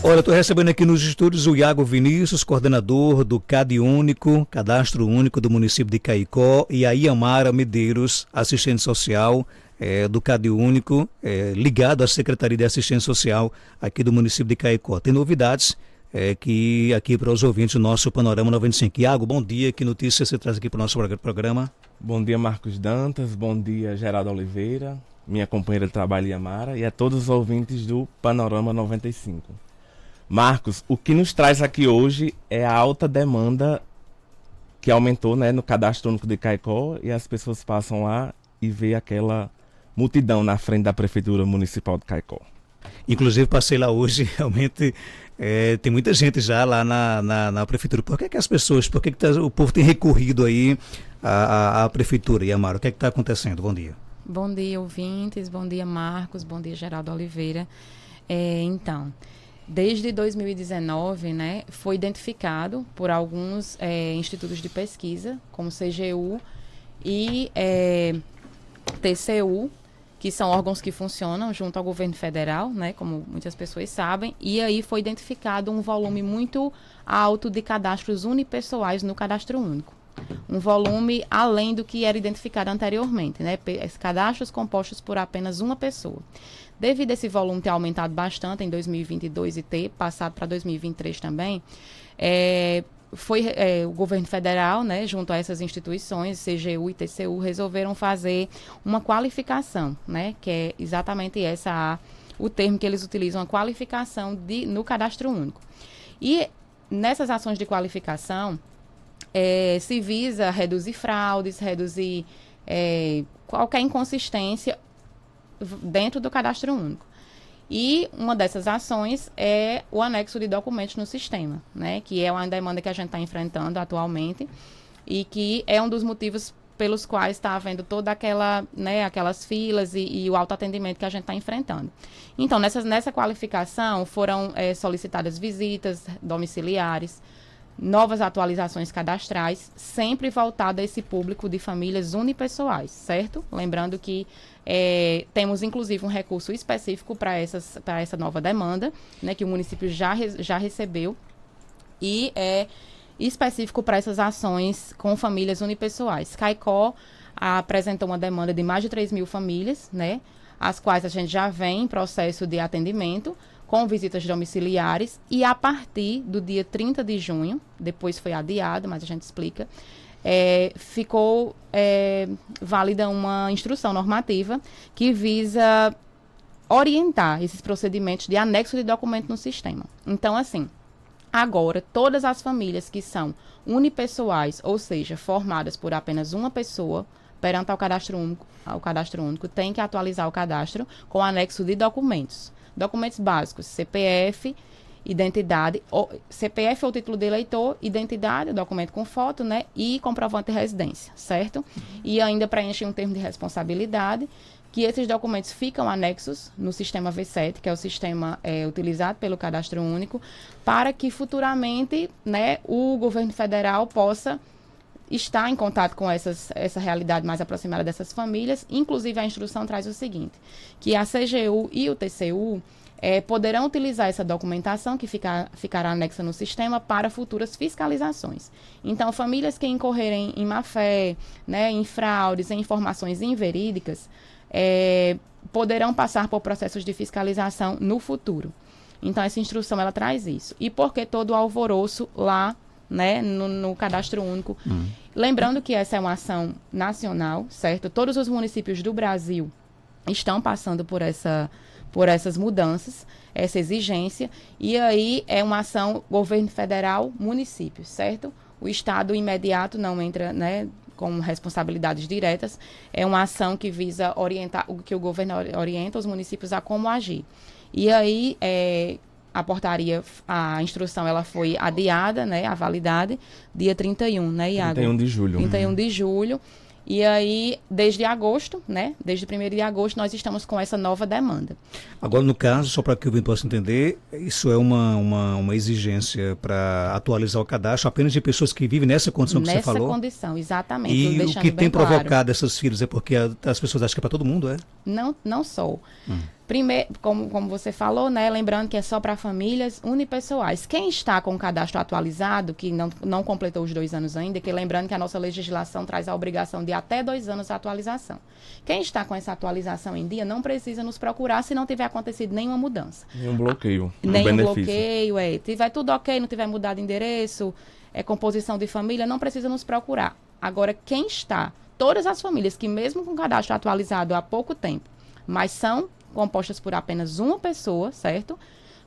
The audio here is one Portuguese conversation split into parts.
Olha, estou recebendo aqui nos estúdios o Iago Vinícius, coordenador do CAD Único, Cadastro Único do município de Caicó, e a Iamara Medeiros, assistente social do CAD Único, ligado à Secretaria de Assistência Social aqui do município de Caicó. Tem novidades que aqui para os ouvintes do nosso Panorama 95. Iago, bom dia, que notícias você traz aqui para o nosso programa? Bom dia, Marcos Dantas, bom dia, Geraldo Oliveira, minha companheira de trabalho Iamara, e a todos os ouvintes do Panorama 95. Marcos, o que nos traz aqui hoje é a alta demanda que aumentou, né, no Cadastro Único de Caicó, e as pessoas passam lá e vê aquela multidão na frente da Prefeitura Municipal de Caicó. Inclusive passei lá hoje, realmente tem muita gente já lá na Prefeitura. Por que as pessoas, o povo tem recorrido aí à Prefeitura? Iamara, o que está acontecendo? Bom dia. Bom dia, ouvintes, bom dia, Marcos, bom dia, Geraldo Oliveira. Então, desde 2019, né, foi identificado por alguns institutos de pesquisa, como CGU e TCU, que são órgãos que funcionam junto ao governo federal, né, como muitas pessoas sabem, e aí foi identificado um volume muito alto de cadastros unipessoais no Cadastro Único. Um volume além do que era identificado anteriormente, né, cadastros compostos por apenas uma pessoa. Devido a esse volume ter aumentado bastante em 2022 e ter passado para 2023 também, o governo federal, né, junto a essas instituições, CGU e TCU, resolveram fazer uma qualificação, né, que é exatamente o termo que eles utilizam, a qualificação no Cadastro Único. E nessas ações de qualificação, se visa reduzir fraudes, reduzir qualquer inconsistência dentro do Cadastro Único. E uma dessas ações é o anexo de documentos no sistema, né, que é uma demanda que a gente está enfrentando atualmente e que é um dos motivos pelos quais está havendo toda aquelas filas e o autoatendimento que a gente está enfrentando. Então, nessa qualificação foram solicitadas visitas domiciliares, novas atualizações cadastrais, sempre voltada a esse público de famílias unipessoais, certo? Lembrando que temos, inclusive, um recurso específico para essa nova demanda, né, que o município já recebeu, e é específico para essas ações com famílias unipessoais. Caicó apresentou uma demanda de mais de 3 mil famílias, né, as quais a gente já vem em processo de atendimento, com visitas domiciliares, e a partir do dia 30 de junho, depois foi adiado, mas a gente explica, ficou válida uma instrução normativa que visa orientar esses procedimentos de anexo de documento no sistema. Então, assim, agora, todas as famílias que são unipessoais, ou seja, formadas por apenas uma pessoa, perante ao Cadastro Único, tem que atualizar o cadastro com anexo de documentos. Documentos básicos, CPF, identidade, CPF ou título de eleitor, identidade, documento com foto, né, e comprovante de residência, certo? E ainda preenche um termo de responsabilidade, que esses documentos ficam anexos no sistema V7, que é o sistema utilizado pelo Cadastro Único, para que futuramente, né, o governo federal possa estar em contato com essa realidade mais aproximada dessas famílias. Inclusive, a instrução traz o seguinte, que a CGU e o TCU poderão utilizar essa documentação que ficará anexa no sistema para futuras fiscalizações. Então, famílias que incorrerem em má-fé, né, em fraudes, em informações inverídicas, poderão passar por processos de fiscalização no futuro. Então, essa instrução, ela traz isso. E por que todo o alvoroço lá, né, no Cadastro Único? Lembrando que essa é uma ação nacional, certo? Todos os municípios do Brasil estão passando por essas mudanças, essa exigência, e aí é uma ação governo federal, municípios, certo? O Estado imediato não entra, né, com responsabilidades diretas, é uma ação que visa orientar, que o governo orienta os municípios a como agir. E aí, a instrução, ela foi adiada, né, a validade, dia 31, né, Iago? 31 de julho. 31 de julho. E aí, desde agosto, né, desde o 1º de agosto, nós estamos com essa nova demanda. Agora, no caso, só para que o ouvinte possa entender, isso é uma exigência para atualizar o cadastro apenas de pessoas que vivem nessa condição que você falou? Nessa condição, exatamente. E o que tem provocado essas filas é porque as pessoas acham que é para todo mundo, é? Não só. Primeiro, como você falou, né? Lembrando que é só para famílias unipessoais. Quem está com o cadastro atualizado, que não completou os 2 anos ainda, que lembrando que a nossa legislação traz a obrigação de até 2 anos de atualização. Quem está com essa atualização em dia não precisa nos procurar se não tiver acontecido nenhuma mudança. Nenhum bloqueio. Nenhum bloqueio, tiver tudo ok, não tiver mudado de endereço, composição de família, não precisa nos procurar. Agora, quem está, todas as famílias que mesmo com cadastro atualizado há pouco tempo, mas são compostas por apenas uma pessoa, certo?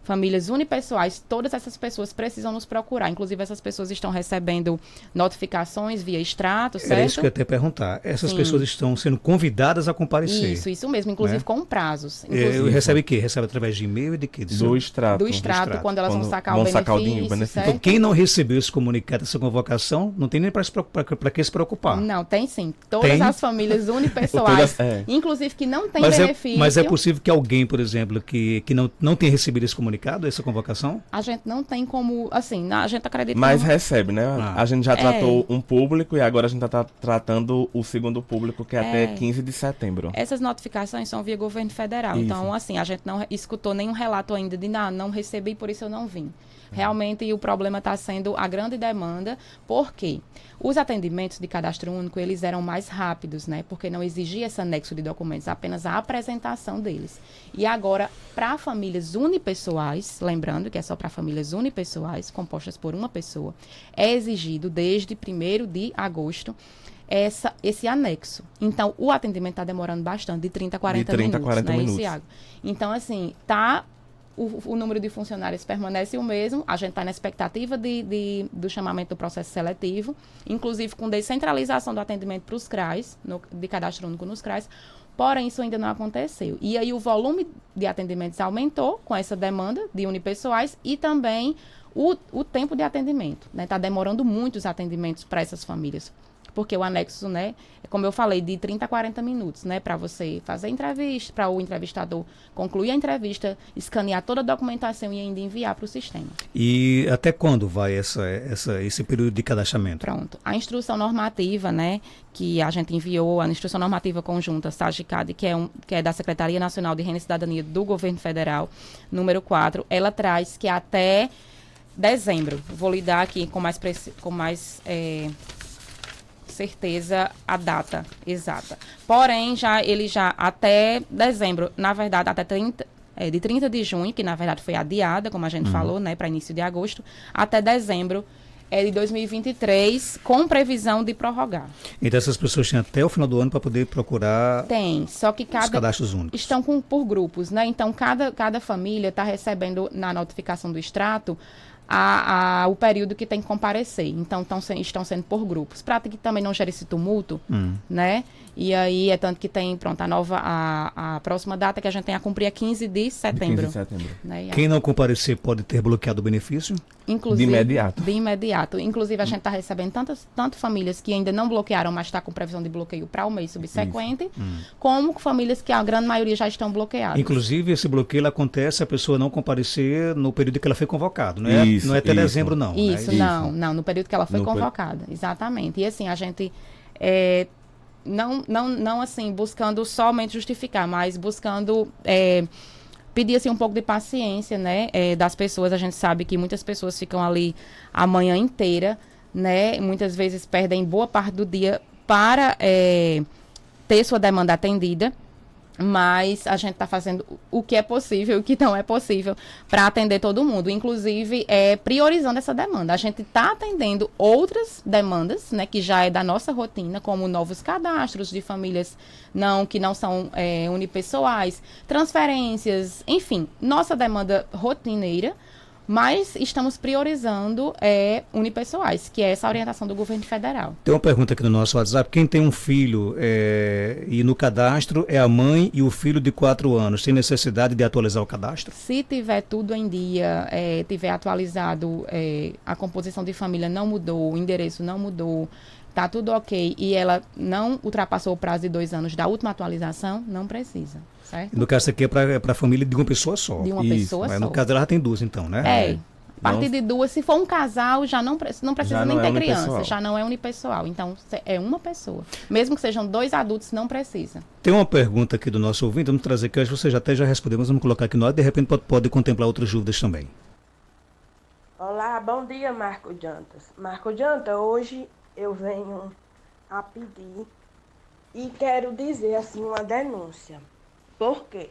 Famílias unipessoais, todas essas pessoas precisam nos procurar. Inclusive, essas pessoas estão recebendo notificações via extrato, certo? Era isso que eu ia até perguntar. Essas pessoas estão sendo convidadas a comparecer. Isso mesmo. Inclusive com prazos. Recebe o quê? Recebe através de e-mail e de quê? Do extrato. Do extrato, quando elas vão sacar o benefício. Então, quem não recebeu esse comunicado, essa convocação, não tem nem para que se preocupar. Não, tem sim. Todas as famílias unipessoais, inclusive que não tem benefício. Mas é possível que alguém, por exemplo, que não tenha recebido esse comunicado, essa convocação? A gente não tem como, assim, a gente acredita... Mas recebe, né? A gente já tratou um público e agora a gente está tratando o segundo público, que é até 15 de setembro. Essas notificações são via governo federal. Isso. Então, assim, a gente não escutou nenhum relato ainda de não recebi, por isso eu não vim. Realmente, o problema está sendo a grande demanda, porque os atendimentos de cadastro único, eles eram mais rápidos, né? Porque não exigia esse anexo de documentos, apenas a apresentação deles. E agora, para famílias unipessoais, lembrando que é só para famílias unipessoais, compostas por uma pessoa, é exigido desde 1º de agosto esse anexo. Então, o atendimento está demorando bastante, de 30 a 40 minutos, né, Iago? Então, assim, o número de funcionários permanece o mesmo, a gente está na expectativa do chamamento do processo seletivo, inclusive com descentralização do atendimento para os CRAs, de cadastro único nos CRAs, porém isso ainda não aconteceu. E aí o volume de atendimentos aumentou com essa demanda de unipessoais e também o tempo de atendimento, né? Está demorando muito os atendimentos para essas famílias. Porque o anexo, né, como eu falei, de 30 a 40 minutos, né, para você fazer a entrevista, para o entrevistador concluir a entrevista, escanear toda a documentação e ainda enviar para o sistema. E até quando vai esse período de cadastramento? Pronto. A instrução normativa, né, que a gente enviou, a instrução normativa conjunta SAGICAD, que é da Secretaria Nacional de Renda e Cidadania do Governo Federal, número 4, ela traz que até dezembro, vou lhe dar aqui com mais certeza a data exata. Porém, ele já até dezembro, na verdade, até de 30 de junho, que na verdade foi adiada, como a gente falou, né, para início de agosto, até dezembro de 2023, com previsão de prorrogar. Então essas pessoas têm até o final do ano para poder procurar só que os cadastros únicos. Estão por grupos, né? Então, cada família está recebendo na notificação do extrato o período que tem que comparecer. Então, estão sendo por grupos. Para que também não gere esse tumulto, né? E aí, tanto que tem, pronto, a próxima data que a gente tem a cumprir é 15 de setembro. 15 de setembro. Né? Quem não comparecer pode ter bloqueado o benefício? Inclusive, de imediato. Inclusive, a gente está recebendo tanto famílias que ainda não bloquearam, mas está com previsão de bloqueio para o mês subsequente, como famílias que a grande maioria já estão bloqueadas. Inclusive, esse bloqueio acontece se a pessoa não comparecer no período que ela foi convocada, não é? Não é até dezembro, não. Isso, né? não, no período que ela foi convocada, exatamente. E assim, a gente não assim, buscando somente justificar, mas buscando pedir assim, um pouco de paciência, né, das pessoas. A gente sabe que muitas pessoas ficam ali a manhã inteira, né, muitas vezes perdem boa parte do dia para ter sua demanda atendida. Mas a gente está fazendo o que é possível e o que não é possível para atender todo mundo, inclusive priorizando essa demanda. A gente está atendendo outras demandas, né, que já é da nossa rotina, como novos cadastros de famílias que não são unipessoais, transferências, enfim, nossa demanda rotineira, mas estamos priorizando unipessoais, que é essa orientação do governo federal. Tem uma pergunta aqui no nosso WhatsApp. Quem tem um filho e no cadastro é a mãe e o filho de 4 anos, tem necessidade de atualizar o cadastro? Se tiver tudo em dia, tiver atualizado, a composição de família não mudou, o endereço não mudou, está tudo ok, e ela não ultrapassou o prazo de 2 anos da última atualização, não precisa. Certo? No caso aqui é para a família de uma pessoa só. De uma pessoa só. No caso ela já tem 2, então, né? A partir de 2, se for um casal, já não precisa Já nem não é ter criança, unipessoal. já não é unipessoal. Então, é uma pessoa. Mesmo que sejam 2 adultos, não precisa. Tem uma pergunta aqui do nosso ouvinte, vamos trazer que acho que você já até já respondeu, mas vamos colocar aqui no ar, de repente pode contemplar outras dúvidas também. Olá, bom dia, Marco Jantas. Marco Jantas, hoje eu venho a pedir e quero dizer assim uma denúncia. Por quê?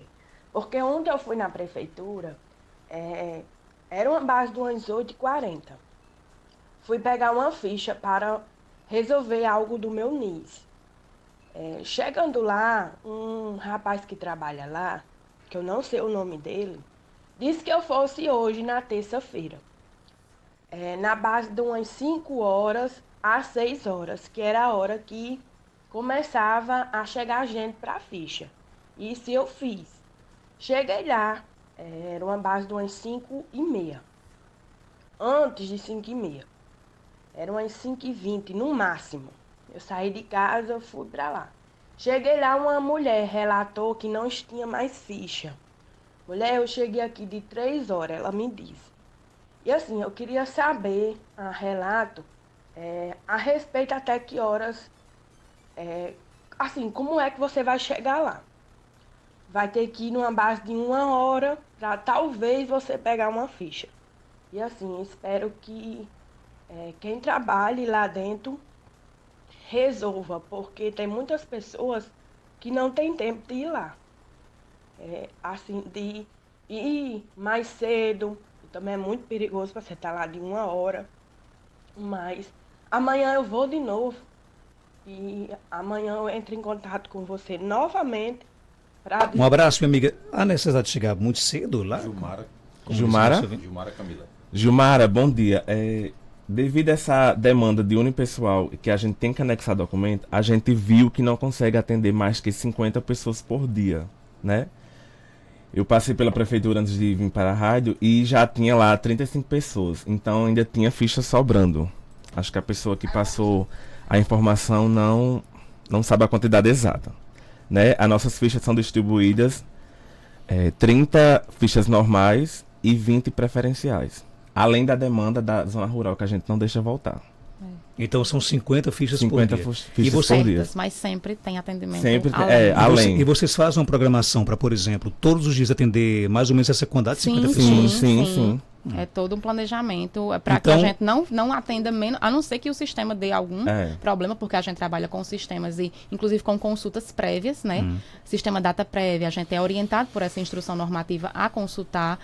Porque ontem eu fui na prefeitura, era uma base de umas 8h40. Fui pegar uma ficha para resolver algo do meu NIS. Chegando lá, um rapaz que trabalha lá, que eu não sei o nome dele, disse que eu fosse hoje na terça-feira. Na base de umas 5 horas às 6 horas, que era a hora que começava a chegar gente para a ficha. Isso eu fiz. Cheguei lá, era uma base de umas 5h30. Antes de 5h30. Eram umas 5h20 no máximo. Eu saí de casa, fui para lá. Cheguei lá, uma mulher relatou que não tinha mais ficha. Mulher, eu cheguei aqui de 3 horas, ela me disse. E assim, eu queria saber, a relato, a respeito até que horas, assim, como é que você vai chegar lá? Vai ter que ir numa base de 1 hora para talvez você pegar uma ficha. E assim, espero que quem trabalhe lá dentro resolva, porque tem muitas pessoas que não têm tempo de ir lá. Assim, de ir mais cedo. Também é muito perigoso para você estar lá de 1 hora. Mas amanhã eu vou de novo. E amanhã eu entro em contato com você novamente. Um abraço, minha amiga. A necessidade de chegar muito cedo lá? Gilmara? Gilmara Camila. Gilmara, bom dia. Devido a essa demanda de unipessoal que a gente tem que anexar documento, a gente viu que não consegue atender mais que 50 pessoas por dia, né? Eu passei pela prefeitura antes de vir para a rádio e já tinha lá 35 pessoas, então ainda tinha ficha sobrando. Acho que a pessoa que passou a informação não sabe a quantidade exata, né? As nossas fichas são distribuídas 30 fichas normais e 20 preferenciais, além da demanda da zona rural que a gente não deixa voltar. Então são 50 fichas 50 por dia. fichas E você, por dia. Certas, mas sempre tem atendimento Sempre além. além. E vocês fazem uma programação para, por exemplo, todos os dias atender mais ou menos essa quantidade de 50 Sim, pessoas? Sim. É todo um planejamento para que Então- a gente não atenda menos, a não ser que o sistema dê algum problema, porque a gente trabalha com sistemas e, inclusive, com consultas prévias, né? Sistema data prévia, a gente é orientado por essa instrução normativa a consultar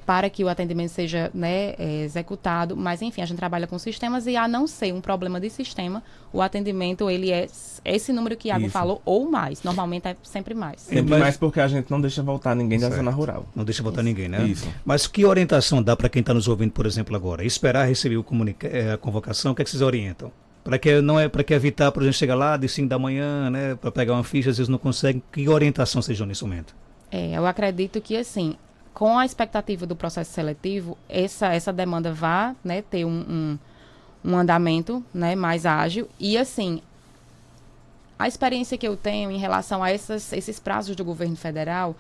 para que o atendimento seja, né, executado, mas, enfim, a gente trabalha com sistemas e, a não ser um problema de sistema, o atendimento, ele é esse número que Iago Isso. falou ou mais. Normalmente é sempre mais. Sempre Mas- mais porque a gente não deixa voltar ninguém da Certo. zona rural. Não deixa votar ninguém, né? Isso. Mas que orientação dá para quem está nos ouvindo, por exemplo, agora? Esperar receber a convocação, o que é que vocês orientam? Para que não é para que evitar, por exemplo, chegar lá de 5 da manhã, né, para pegar uma ficha, às vezes não consegue. Que orientação seja nesse momento? Eu acredito que, assim, com a expectativa do processo seletivo, essa demanda vai, né, ter um andamento, né, mais ágil. E, assim, a experiência que eu tenho em relação a esses prazos do governo federal,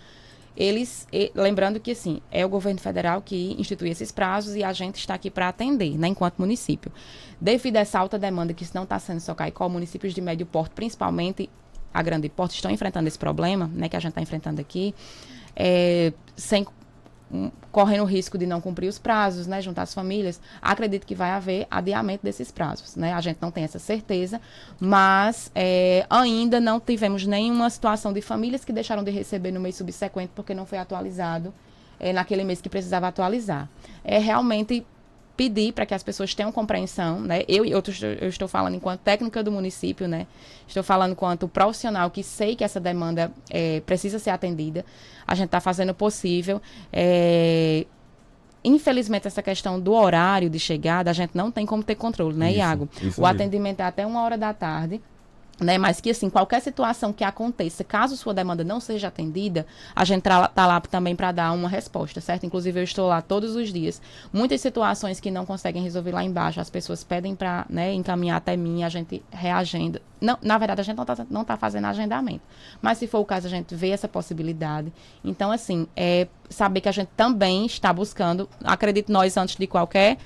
lembrando que, assim, é o governo federal que institui esses prazos e a gente está aqui para atender, né, enquanto município. Devido a essa alta demanda que isso não está sendo só Caicó, municípios de médio porte, principalmente a grande porte, estão enfrentando esse problema, né, que a gente está enfrentando aqui, correndo o risco de não cumprir os prazos, né, juntar as famílias. Acredito que vai haver adiamento desses prazos, né? A gente não tem essa certeza, mas ainda não tivemos nenhuma situação de famílias que deixaram de receber no mês subsequente porque não foi atualizado naquele mês que precisava atualizar. Realmente pedir para que as pessoas tenham compreensão, né? Eu estou falando enquanto técnica do município, né? Estou falando enquanto profissional que sei que essa demanda precisa ser atendida. A gente está fazendo o possível. Infelizmente, essa questão do horário de chegada, a gente não tem como ter controle, né, Isso, Iago? isso O mesmo. atendimento é até 1 hora da tarde. né, mas que, assim, qualquer situação que aconteça, caso sua demanda não seja atendida, a gente tá lá também para dar uma resposta, certo? Inclusive, eu estou lá todos os dias. Muitas situações que não conseguem resolver lá embaixo, as pessoas pedem para, né, encaminhar até mim, a gente reagenda. Não, na verdade, a gente não tá fazendo agendamento. Mas, se for o caso, a gente vê essa possibilidade. Então, assim, saber que a gente também está buscando, acredito nós, antes de qualquer,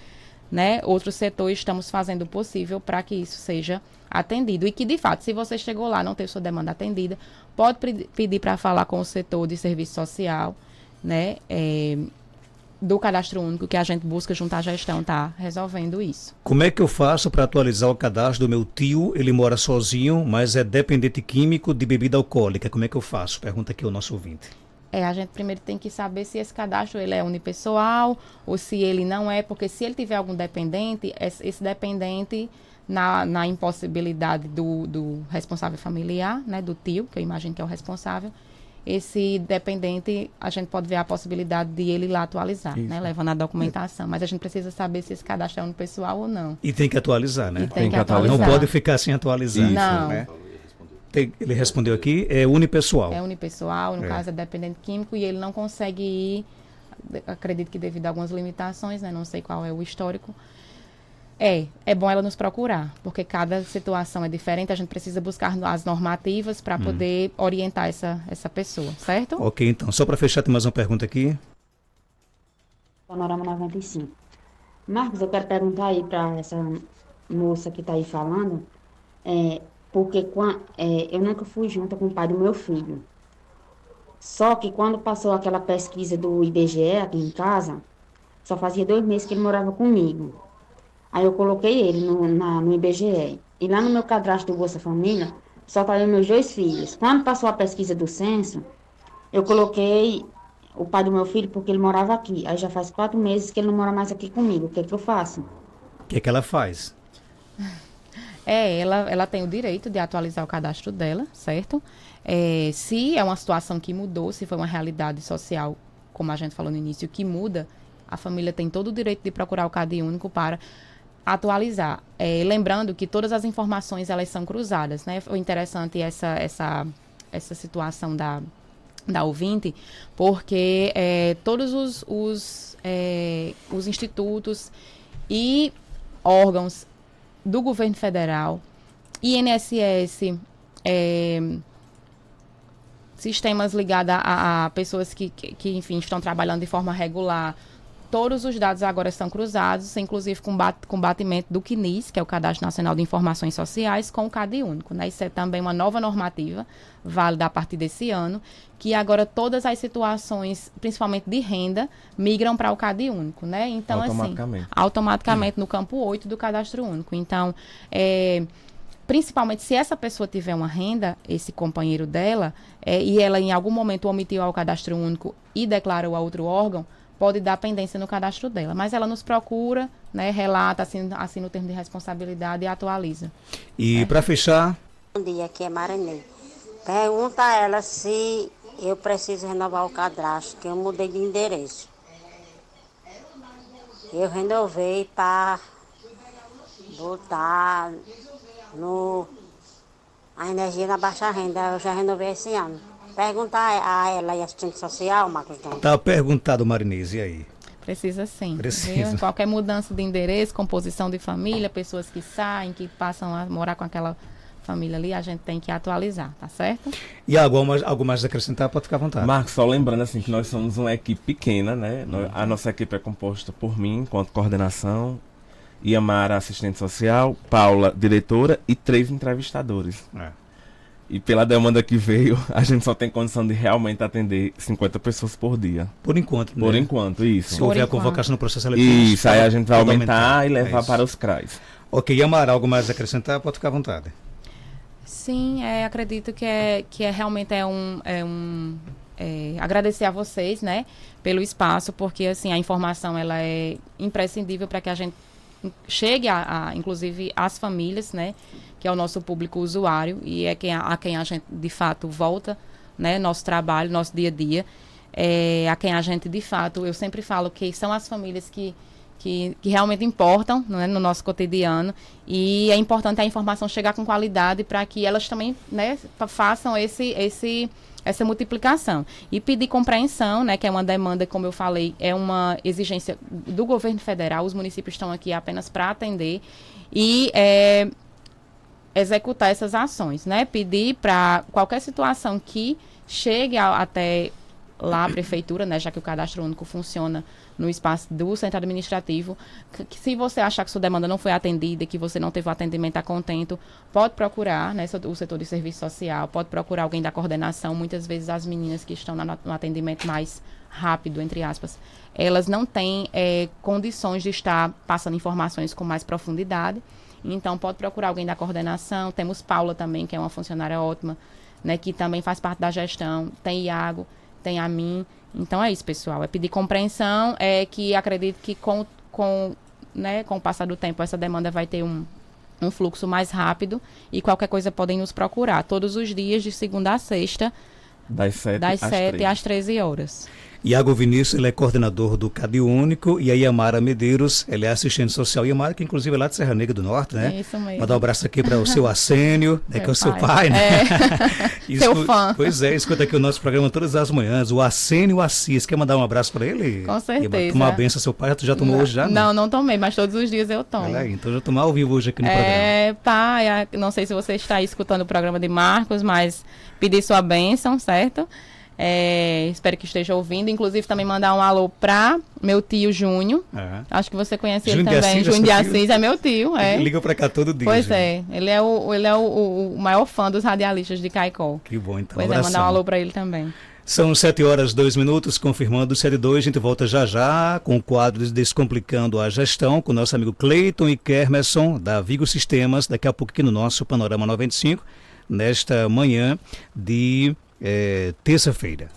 né, outro setor, estamos fazendo o possível para que isso seja atendido. E que, de fato, se você chegou lá e não teve sua demanda atendida, pode pedir para falar com o setor de serviço social, né, do cadastro único, que a gente busca junto à gestão, está resolvendo isso. Como é que eu faço para atualizar o cadastro do meu tio? Ele mora sozinho, mas é dependente químico de bebida alcoólica. Como é que eu faço? Pergunta aqui o nosso ouvinte. A gente primeiro tem que saber se esse cadastro ele é unipessoal ou se ele não é, porque se ele tiver algum dependente, esse dependente, na impossibilidade do responsável familiar, né, do tio, que eu imagino que é o responsável, esse dependente, a gente pode ver a possibilidade de ele ir lá atualizar, né, levando a documentação. Mas a gente precisa saber se esse cadastro é unipessoal ou não. E tem que atualizar, né? E tem que atualizar. Não pode ficar sem atualizar. Isso, não. Né? Ele respondeu aqui, é unipessoal. É unipessoal, no caso é dependente químico, e ele não consegue ir, acredito que devido a algumas limitações, né, não sei qual é o histórico. É bom ela nos procurar, porque cada situação é diferente, a gente precisa buscar as normativas para poder orientar essa pessoa, certo? Ok, então, só para fechar, tem mais uma pergunta aqui. Panorama 95. Marcos, eu quero perguntar aí para essa moça que está aí falando, porque eu nunca fui junto com o pai do meu filho. Só que quando passou aquela pesquisa do IBGE aqui em casa, só fazia 2 meses que ele morava comigo. Aí eu coloquei ele no IBGE. E lá no meu cadastro do Bolsa Família, só tá aí meus 2 filhos. Quando passou a pesquisa do censo, eu coloquei o pai do meu filho porque ele morava aqui. Aí já faz 4 meses que ele não mora mais aqui comigo. O que é que eu faço? O que é que ela faz? Ela tem o direito de atualizar o cadastro dela, certo? Se é uma situação que mudou, se foi uma realidade social, como a gente falou no início, que muda, a família tem todo o direito de procurar o CAD único para atualizar. Lembrando que todas as informações, elas são cruzadas, né? Foi interessante essa situação da ouvinte, porque todos os institutos e órgãos do governo federal, INSS, sistemas ligados a pessoas que, enfim, estão trabalhando de forma regular, todos os dados agora são cruzados, inclusive com batimento do CNIS, que é o Cadastro Nacional de Informações Sociais, com o CAD único, né? Isso é também uma nova normativa, válida a partir desse ano, que agora todas as situações, principalmente de renda, migram para o CAD único, né? Então, automaticamente no campo 8 do Cadastro Único. Então, principalmente se essa pessoa tiver uma renda, esse companheiro dela, e ela em algum momento omitiu ao Cadastro Único e declarou a outro órgão, pode dar pendência no cadastro dela. Mas ela nos procura, né, relata, assina o termo de responsabilidade e atualiza. E para fechar... Bom dia, aqui é Maranhão. Pergunta a ela se eu preciso renovar o cadastro, que eu mudei de endereço. Eu renovei para botar a energia na baixa renda. Eu já renovei esse ano. Pergunta a ela e assistente social, Marcos. Tá perguntado, Marinês, e aí? Precisa sim. Precisa. Viu? Qualquer mudança de endereço, composição de família, pessoas que saem, que passam a morar com aquela família ali, a gente tem que atualizar, tá certo? E algo mais a acrescentar, pode ficar à vontade. Marcos, só lembrando assim que nós somos uma equipe pequena, né? A nossa equipe é composta por mim, enquanto coordenação, Iamara, assistente social, Paula, diretora e 3 entrevistadores. E pela demanda que veio, a gente só tem condição de realmente atender 50 pessoas por dia. Por enquanto, né? Por enquanto, isso. Se houver a convocação no processo eleitoral. Isso, aí a gente vai aumentar e levar para os CRAs. Ok, Iamara, algo mais a acrescentar? Pode ficar à vontade. Sim, acredito que realmente agradecer a vocês, né, pelo espaço, porque assim a informação ela é imprescindível para que a gente chegue inclusive às famílias, né, que é o nosso público usuário e é a quem a gente de fato volta, né, nosso trabalho, nosso dia a dia, a quem a gente de fato, eu sempre falo que são as famílias que que realmente importam, né, no nosso cotidiano, e é importante a informação chegar com qualidade para que elas também, né, façam essa multiplicação. E pedir compreensão, né, que é uma demanda, como eu falei, é uma exigência do governo federal, os municípios estão aqui apenas para atender e executar essas ações, né, pedir para qualquer situação que chegue até lá a prefeitura, né, já que o cadastro único funciona no espaço do centro administrativo, que se você achar que sua demanda não foi atendida, que você não teve o atendimento a contento, pode procurar, né, o setor de serviço social, pode procurar alguém da coordenação. Muitas vezes as meninas que estão no atendimento mais rápido, entre aspas, elas não têm condições de estar passando informações com mais profundidade, então pode procurar alguém da coordenação. Temos Paula também, que é uma funcionária ótima, né, que também faz parte da gestão, tem Iago, tem a mim. Então é isso, pessoal. É pedir compreensão, que acredito que com o passar do tempo essa demanda vai ter um fluxo mais rápido, e qualquer coisa podem nos procurar todos os dias, de segunda a sexta, das 7 às 13 horas. Iago Vinícius, ele é coordenador do CadÚnico, e a Iamara Medeiros, ela é assistente social. Iamara, que inclusive é lá de Serra Negra do Norte, né? Isso mesmo. Mandar um abraço aqui para o seu Assênio, né, que é o seu pai, né? Seu fã. Pois é, escuta aqui o nosso programa todas as manhãs. O Assênio Assis, quer mandar um abraço para ele? Com certeza. Tomar uma benção ao seu pai, tu já tomou hoje já? Não tomei, mas todos os dias eu tomo. Olha aí, então já tomar ao vivo hoje aqui no programa. Pai, não sei se você está aí escutando o programa de Marcos, mas pedir sua bênção, certo? Espero que esteja ouvindo. Inclusive, também mandar um alô para meu tio Júnior. Acho que você conhece ele também. Júnior de Assis é meu tio. Ele liga para cá todo dia. Pois ele é o maior fã dos radialistas de Caicó. Que bom, então. Pois mandar um alô para ele também. São 7h02, confirmando o CL2. A gente volta já com o quadro Descomplicando a Gestão, com o nosso amigo Cleiton e Kermerson, da Vigo Sistemas, daqui a pouco aqui no nosso Panorama 95, nesta manhã de terça-feira.